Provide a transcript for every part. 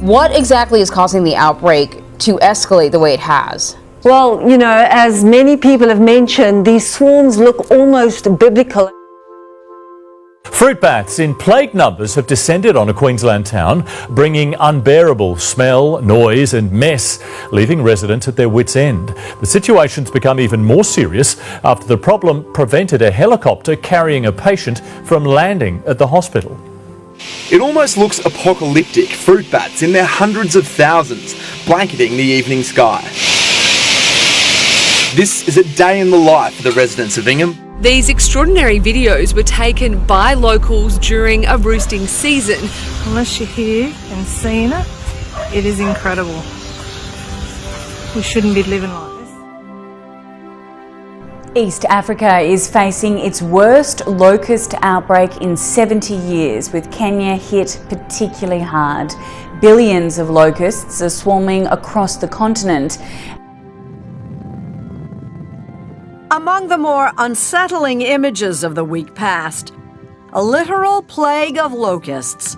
What exactly is causing the outbreak to escalate the way it has? Well, you know, as many people have mentioned, these swarms look almost biblical. Fruit bats in plague numbers have descended on a Queensland town, bringing unbearable smell, noise and mess, leaving residents at their wits' end. The situation's become even more serious after the problem prevented a helicopter carrying a patient from landing at the hospital. It almost looks apocalyptic, fruit bats in their hundreds of thousands, blanketing the evening sky. This is a day in the life for the residents of Ingham. These extraordinary videos were taken by locals during a roosting season. Unless you're here and seeing it, it is incredible. We shouldn't be living like this. East Africa is facing its worst locust outbreak in 70 years, with Kenya hit particularly hard. Billions of locusts are swarming across the continent. Among the more unsettling images of the week past, a literal plague of locusts,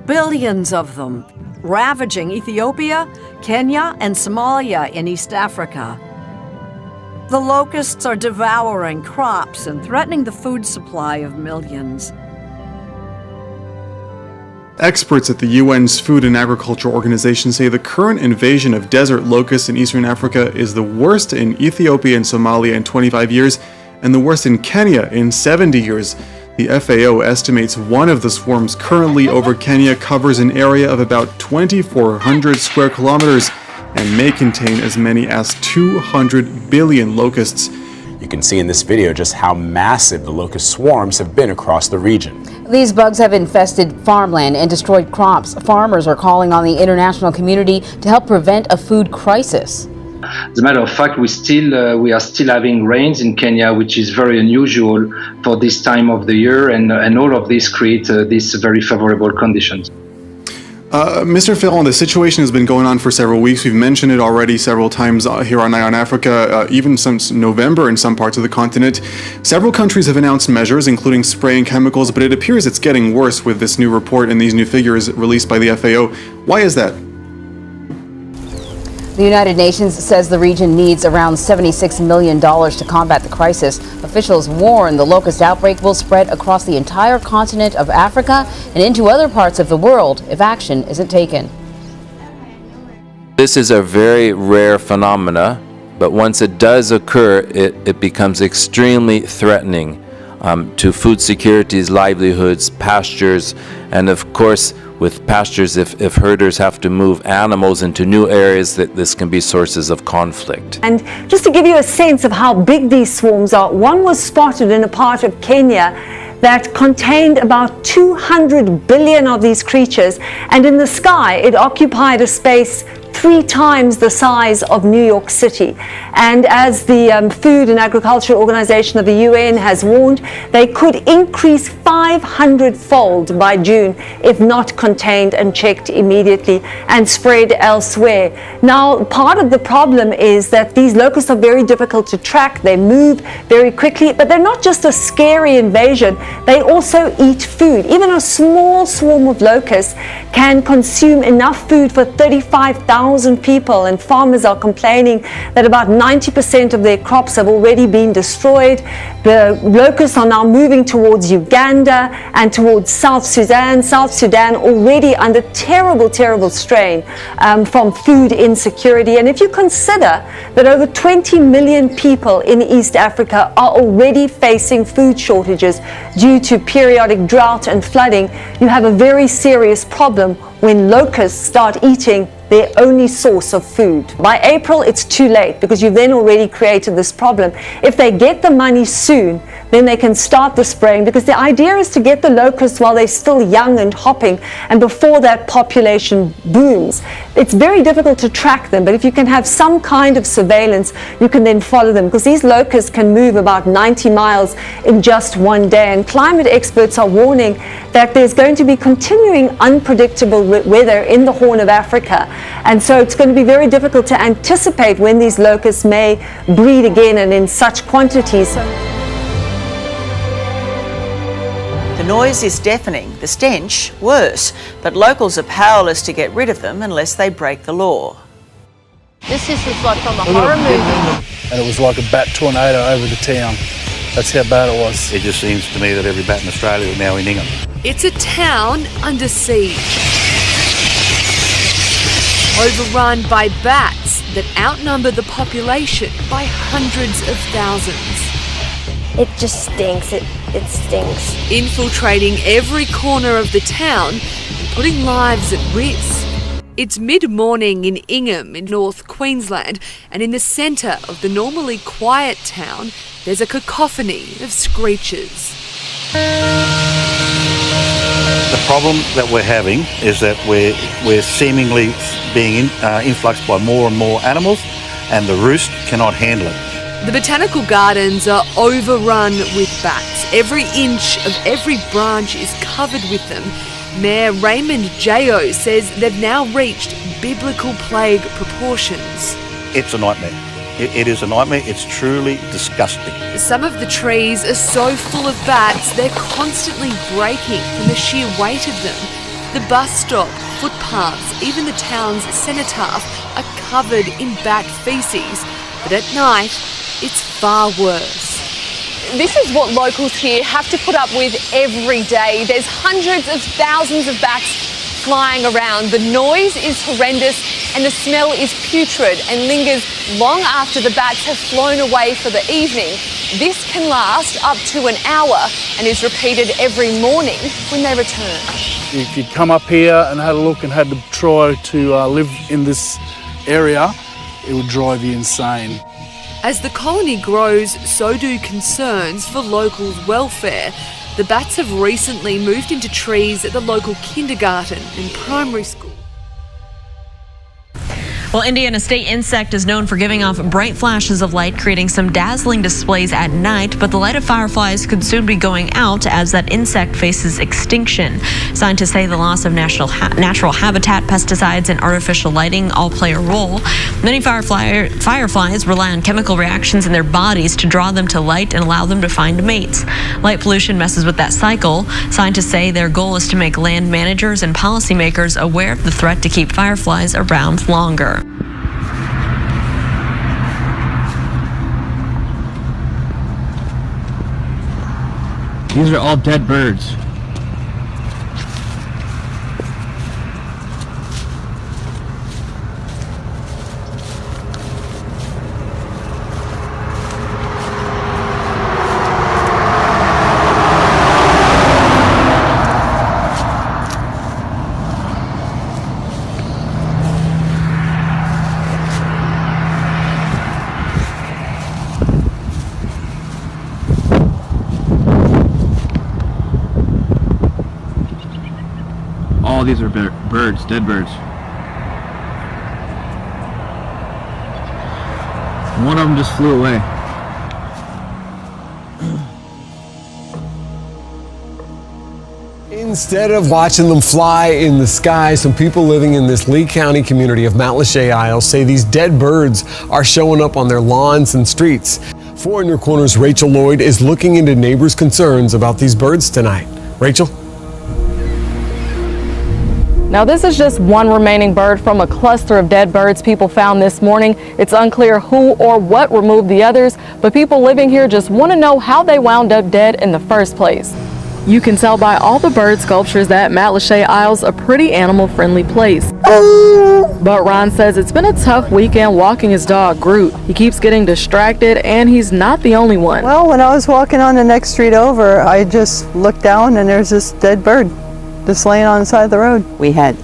billions of them, ravaging Ethiopia, Kenya, and Somalia in East Africa. The locusts are devouring crops and threatening the food supply of millions. Experts at the UN's Food and Agriculture Organization say the current invasion of desert locusts in eastern Africa is the worst in Ethiopia and Somalia in 25 years and the worst in Kenya in 70 years. The FAO estimates one of the swarms currently over Kenya covers an area of about 2,400 square kilometers and may contain as many as 200 billion locusts. You can see in this video just how massive the locust swarms have been across the region. These bugs have infested farmland and destroyed crops. Farmers are calling on the international community to help prevent a food crisis. As a matter of fact, we are still having rains in Kenya, which is very unusual for this time of the year, and all of this create these very favorable conditions. Mr. Ferrand, the situation has been going on for several weeks. We've mentioned it already several times here on Eye on Africa, even since November in some parts of the continent. Several countries have announced measures, including spraying chemicals, but it appears it's getting worse with this new report and these new figures released by the FAO. Why is that? The United Nations says the region needs around $76 million to combat the crisis. Officials warn the locust outbreak will spread across the entire continent of Africa and into other parts of the world if action isn't taken. This is a very rare phenomena, but once it does occur, it becomes extremely threatening to food securities, livelihoods, pastures, and of course, with pastures, if herders have to move animals into new areas, that this can be sources of conflict. And just to give you a sense of how big these swarms are, one was spotted in a part of Kenya that contained about 200 billion of these creatures, and in the sky it occupied a space 3 times the size of New York City. And as the Food and Agriculture Organization of the UN has warned, they could increase 500-fold by June if not contained and checked immediately and spread elsewhere. Now, part of the problem is that these locusts are very difficult to track. They move very quickly, but they're not just a scary invasion. They also eat food. Even a small swarm of locusts can consume enough food for 35,000 people, and farmers are complaining that about 90% of their crops have already been destroyed. The locusts are now moving towards Uganda and towards South Sudan. South Sudan already under terrible strain from food insecurity. And if you consider that over 20 million people in East Africa are already facing food shortages due to periodic drought and flooding, you have a very serious problem when locusts start eating their only source of food. By April, it's too late because you've then already created this problem. If they get the money soon, then they can start the spraying, because the idea is to get the locusts while they're still young and hopping and before that population booms. It's very difficult to track them, but if you can have some kind of surveillance, you can then follow them, because these locusts can move about 90 miles in just one day. And climate experts are warning that there's going to be continuing unpredictable weather in the Horn of Africa. And so it's going to be very difficult to anticipate when these locusts may breed again and in such quantities. The noise is deafening, the stench worse, but locals are powerless to get rid of them unless they break the law. This is like from a horror movie. And it was like a bat tornado over the town. That's how bad it was. It just seems to me that every bat in Australia is now in Ingham. It's a town under siege, overrun by bats that outnumber the population by hundreds of thousands. It just stinks. It stinks. Infiltrating every corner of the town and putting lives at risk. It's mid-morning in Ingham in North Queensland, and in the centre of the normally quiet town, there's a cacophony of screeches. The problem that we're having is that we're seemingly being influxed by more and more animals, and the roost cannot handle it. The botanical gardens are overrun with bats. Every inch of every branch is covered with them. Mayor Raymond Jayo says they've now reached biblical plague proportions. It's a nightmare. It is a nightmare. It's truly disgusting. Some of the trees are so full of bats, they're constantly breaking from the sheer weight of them. The bus stop, footpaths, even the town's cenotaph are covered in bat feces. But at night, it's far worse. This is what locals here have to put up with every day. There's hundreds of thousands of bats flying around. The noise is horrendous and the smell is putrid and lingers long after the bats have flown away for the evening. This can last up to an hour and is repeated every morning when they return. If you'd come up here and had a look and had to try to live in this area, it would drive you insane. As the colony grows, so do concerns for locals' welfare. The bats have recently moved into trees at the local kindergarten and primary school. Well, Indiana State Insect is known for giving off bright flashes of light, creating some dazzling displays at night, but the light of fireflies could soon be going out as that insect faces extinction. Scientists say the loss of natural habitat, pesticides, and artificial lighting all play a role. Many fireflies rely on chemical reactions in their bodies to draw them to light and allow them to find mates. Light pollution messes with that cycle. Scientists say their goal is to make land managers and policymakers aware of the threat to keep fireflies around longer. These are all dead birds. All these are birds, dead birds. One of them just flew away. Instead of watching them fly in the sky, some people living in this Lee County community of Matlacha Isles say these dead birds are showing up on their lawns and streets. 4 in Your Corner's Rachel Lloyd is looking into neighbors' concerns about these birds tonight. Rachel? Now, this is just one remaining bird from a cluster of dead birds people found this morning. It's unclear who or what removed the others, but people living here just want to know how they wound up dead in the first place. You can tell by all the bird sculptures that Matlacha Isles a pretty animal-friendly place. But Ron says it's been a tough weekend walking his dog, Groot. He keeps getting distracted, and he's not the only one. Well, when I was walking on the next street over, I just looked down and there's this dead bird just laying on the side of the road. We had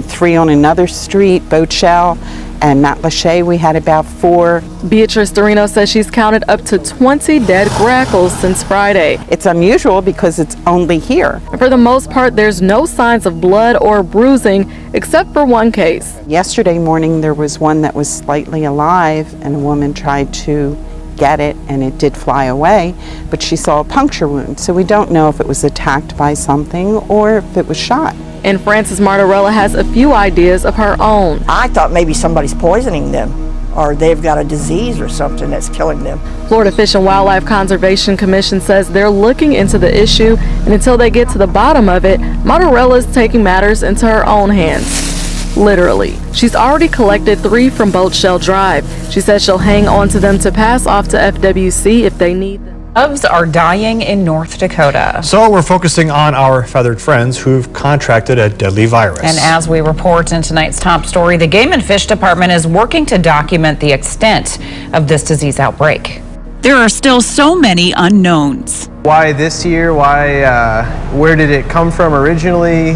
3 on another street, Boatshell and Matlacha. We had about 4. Beatrice Dorino says she's counted up to 20 dead grackles since Friday. It's unusual because it's only here. For the most part, there's no signs of blood or bruising, except for one case. Yesterday morning, there was one that was slightly alive, and a woman tried to get it, and it did fly away, but she saw a puncture wound, so we don't know if it was attacked by something or if it was shot. And Frances Martorella has a few ideas of her own. I thought maybe somebody's poisoning them. or they've got a disease or something that's killing them. Florida Fish and Wildlife Conservation Commission says they're looking into the issue, and until they get to the bottom of it, Motorella's taking matters into her own hands. Literally. She's already collected 3 from Boat Shell Drive. She says she'll hang on to them to pass off to FWC if they need them. Doves are dying in North Dakota. So we're focusing on our feathered friends who've contracted a deadly virus. And as we report in tonight's top story, the Game and Fish Department is working to document the extent of this disease outbreak. There are still so many unknowns. Why this year? Why? Where did it come from originally?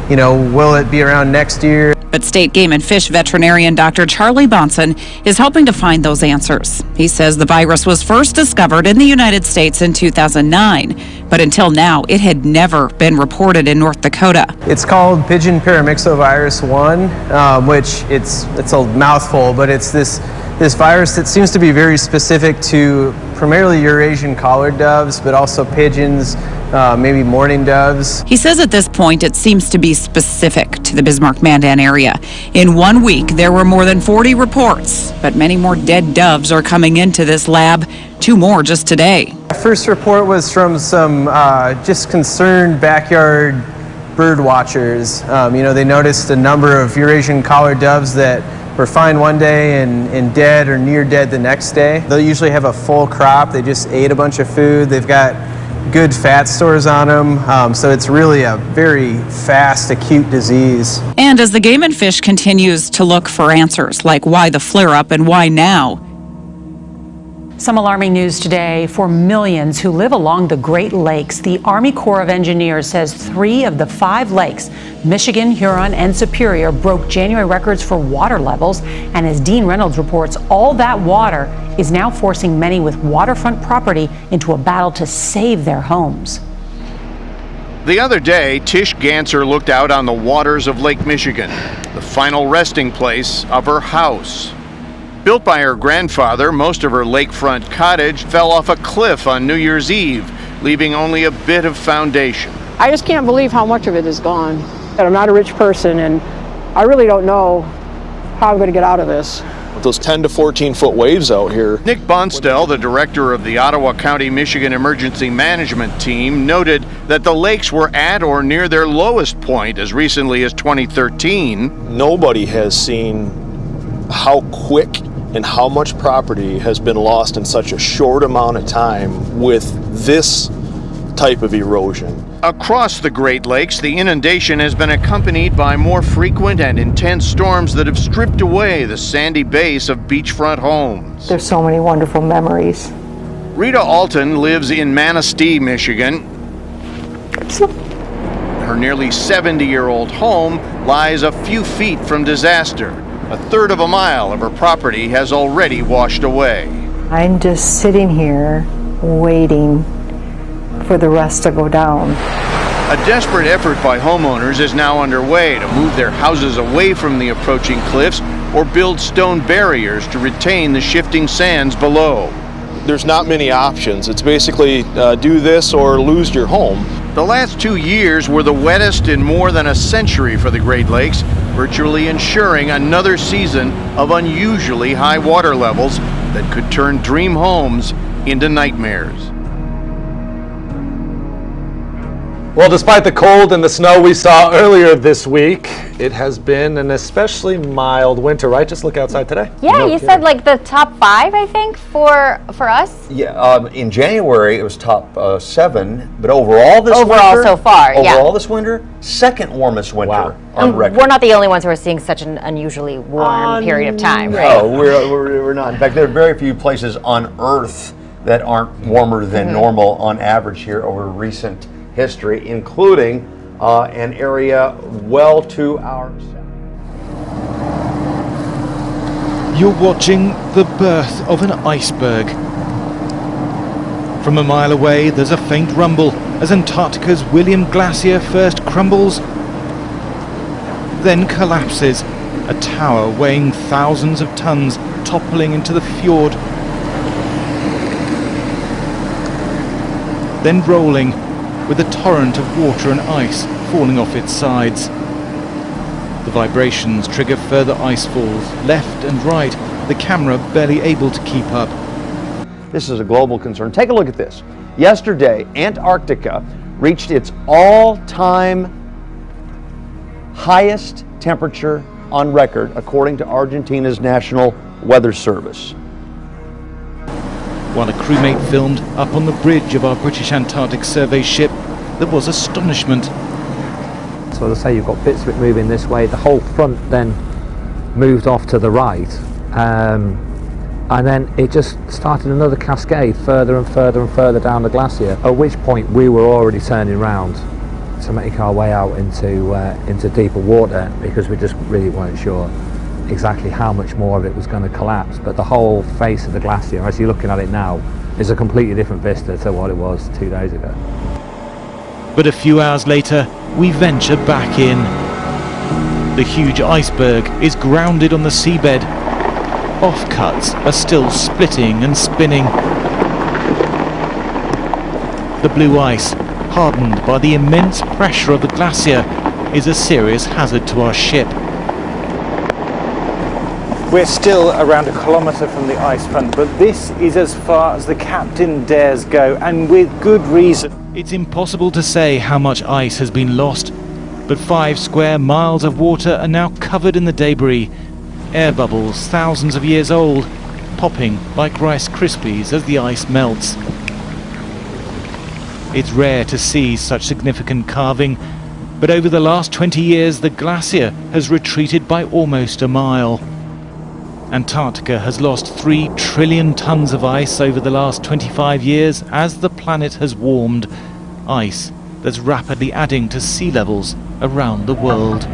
Will it be around next year? But State Game and Fish veterinarian Dr. Charlie Bonson is helping to find those answers. He says the virus was first discovered in the United States in 2009, but until now, it had never been reported in North Dakota. It's called pigeon paramyxovirus 1, which it's a mouthful, but it's this virus that seems to be very specific to primarily Eurasian collared doves, but also pigeons, maybe mourning doves. He says at this point it seems to be specific to the Bismarck-Mandan area. In 1 week, there were more than 40 reports, but many more dead doves are coming into this lab, 2 more just today. The first report was from some just concerned backyard bird watchers. They noticed a number of Eurasian collared doves that were fine one day and dead or near dead the next day. They'll usually have a full crop. They just ate a bunch of food. They've got good fat stores on them. So it's really a very fast, acute disease. And as the Game and Fish continues to look for answers, like why the flare-up and why now, some alarming news today for millions who live along the Great Lakes. The Army Corps of Engineers says 3 of the 5 lakes, Michigan, Huron, and Superior, broke January records for water levels. And as Dean Reynolds reports, all that water is now forcing many with waterfront property into a battle to save their homes. The other day, Tish Ganser looked out on the waters of Lake Michigan, the final resting place of her house. Built by her grandfather, most of her lakefront cottage fell off a cliff on New Year's Eve, leaving only a bit of foundation. I just can't believe how much of it is gone. I'm not a rich person, and I really don't know how I'm going to get out of this. With those 10 to 14 foot waves out here. Nick Bonstell, the director of the Ottawa County, Michigan Emergency Management Team, noted that the lakes were at or near their lowest point as recently as 2013. Nobody has seen how quick and how much property has been lost in such a short amount of time with this type of erosion. Across the Great Lakes, the inundation has been accompanied by more frequent and intense storms that have stripped away the sandy base of beachfront homes. There's so many wonderful memories. Rita Alton lives in Manistee, Michigan. Her nearly 70-year-old home lies a few feet from disaster. A third of a mile of her property has already washed away. I'm just sitting here waiting for the rest to go down. A desperate effort by homeowners is now underway to move their houses away from the approaching cliffs or build stone barriers to retain the shifting sands below. There's not many options. It's basically do this or lose your home. The last 2 years were the wettest in more than a century for the Great Lakes, virtually ensuring another season of unusually high water levels that could turn dream homes into nightmares. Well, despite the cold and the snow we saw earlier this week, it has been an especially mild winter, right? Just look outside today. Yeah, you said like the top 5, I think, for us. Yeah, in January it was top 7, but overall this winter, so far, overall this winter, second warmest winter on record. We're not the only ones who are seeing such an unusually warm period of time, right? No, we're not. In fact, there are very few places on Earth that aren't warmer than normal on average here over recent history, including an area well to our south. You're watching the birth of an iceberg. From a mile away, there's a faint rumble as Antarctica's William Glacier first crumbles, then collapses, a tower weighing thousands of tons toppling into the fjord, then rolling with a torrent of water and ice falling off its sides. The vibrations trigger further ice falls left and right, the camera barely able to keep up. This is a global concern. Take a look at this. Yesterday, Antarctica reached its all-time highest temperature on record, according to Argentina's National Weather Service. While a crewmate filmed up on the bridge of our British Antarctic Survey ship, there was astonishment. So as I say, you've got bits of it moving this way. The whole front then moved off to the right, and then it just started another cascade further and further and further down the glacier, at which point we were already turning round to make our way out into deeper water, because we just really weren't sure exactly how much more of it was going to collapse. But the whole face of the glacier, as you're looking at it now, is a completely different vista to what it was 2 days ago. But a few hours later, we venture back in. The huge iceberg is grounded on the seabed. Offcuts are still splitting and spinning. The blue ice, hardened by the immense pressure of the glacier, is a serious hazard to our ship. We're still around 1 kilometre from the ice front, but this is as far as the captain dares go, and with good reason. It's impossible to say how much ice has been lost, but 5 square miles of water are now covered in the debris. Air bubbles thousands of years old, popping like Rice Krispies as the ice melts. It's rare to see such significant carving, but over the last 20 years the glacier has retreated by almost a mile. Antarctica has lost 3 trillion tons of ice over the last 25 years as the planet has warmed. Ice that's rapidly adding to sea levels around the world.